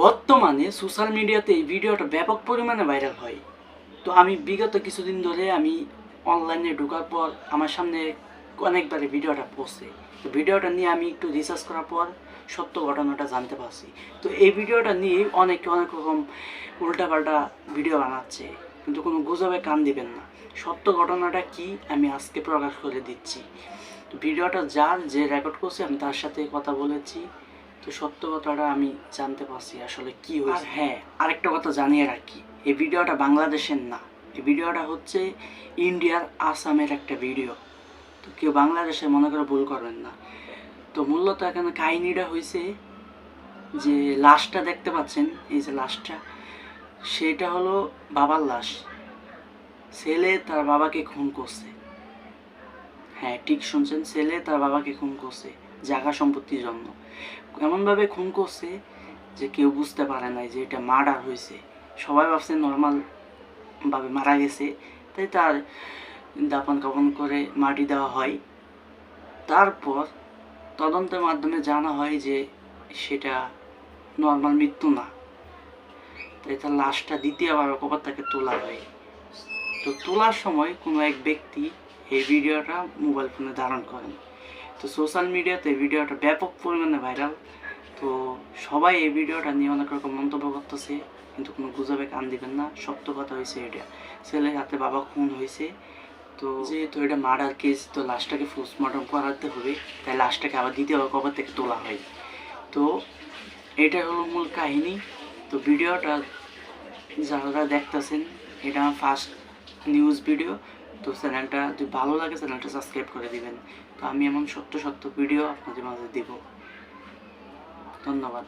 বর্তমানে সোশ্যাল মিডিয়াতে এই ভিডিওটা ব্যাপক পরিমাণে ভাইরাল হয়। তো আমি বিগত কিছুদিন ধরে আমি অনলাইনে ঢোকার পর আমার সামনে অনেকবারে ভিডিওটা পড়ছে। তো ভিডিওটা নিয়ে আমি একটু রিসার্চ করার পর সত্য ঘটনাটা জানতে পারছি। তো এই ভিডিওটা নিয়ে অনেকে অনেক রকম উল্টাপাল্টা ভিডিও বানাচ্ছে, কিন্তু কোনো গুজবে কান দিবেন না। সত্য ঘটনাটা কি আমি আজকে প্রকাশ করে দিচ্ছি। তো ভিডিওটা যার যে রেকর্ড করছে আমি তার সাথে কথা বলেছি। তো সত্য কথাটা আমি জানতে পারছি আসলে কি হয়েছে। হ্যাঁ, আরেকটা কথা জানিয়ে রাখি, এই ভিডিওটা বাংলাদেশের না, এই ভিডিওটা হচ্ছে ইন্ডিয়ার আসামের একটা ভিডিও। তো কেউ বাংলাদেশে মনে করে ভুল করবেন না। তো মূলত এখানে কাহিনিটা হয়েছে যে লাশটা দেখতে পাচ্ছেন, এই যে লাশটা, সেটা হলো বাবার লাশ। ছেলে তার বাবাকে খুন করছে। হ্যাঁ, ঠিক শুনছেন, ছেলে তার বাবাকে খুন করছে জায়গা সম্পত্তির জন্য। এমনভাবে খুন করছে যে কেউ বুঝতে পারে নাই যে এটা মার্ডার হয়েছে। সবাই ভাবছে নর্মালভাবে মারা গেছে, তাই তার দাফন কাফন করে মাটি দেওয়া হয়। তারপর তদন্তের মাধ্যমে জানা হয় যে সেটা নর্মাল মৃত্যু না, তাই তার লাশটা দ্বিতীয়বার কবর থেকে তোলা হয়। তো তোলার সময় কোনো এক ব্যক্তি এই ভিডিওটা মোবাইল ফোনে ধারণ করেন। তো সোশ্যাল মিডিয়াতে এই ভিডিওটা ব্যাপক পরিমাণে ভাইরাল। তো সবাই এই ভিডিওটা নিয়ে অনেক রকম মন্তব্য করতেছে, কিন্তু কোনো গুজবে কান দিবেন না। সত্য কথা হয়েছে এটা, ছেলের হাতে বাবা খুন হয়েছে। তো যেহেতু এটা মার্ডার কেস, তো লাশটাকে পোস্টমর্টম করাতে হবে, তাই লাশটাকে আবার দ্বিতীয়বার কবর থেকে তোলা হয়। তো এটা হলো মূল কাহিনী। তো ভিডিওটা যারা দেখতেছেন, এটা আমার ফার্স্ট নিউজ ভিডিও। তো চ্যানেলটা যদি ভালো লাগে চ্যানেলটা সাবস্ক্রাইব করে দিবেন। তো আমি এমন সত্য ভিডিও আপনাদের মাঝে দেব। ধন্যবাদ।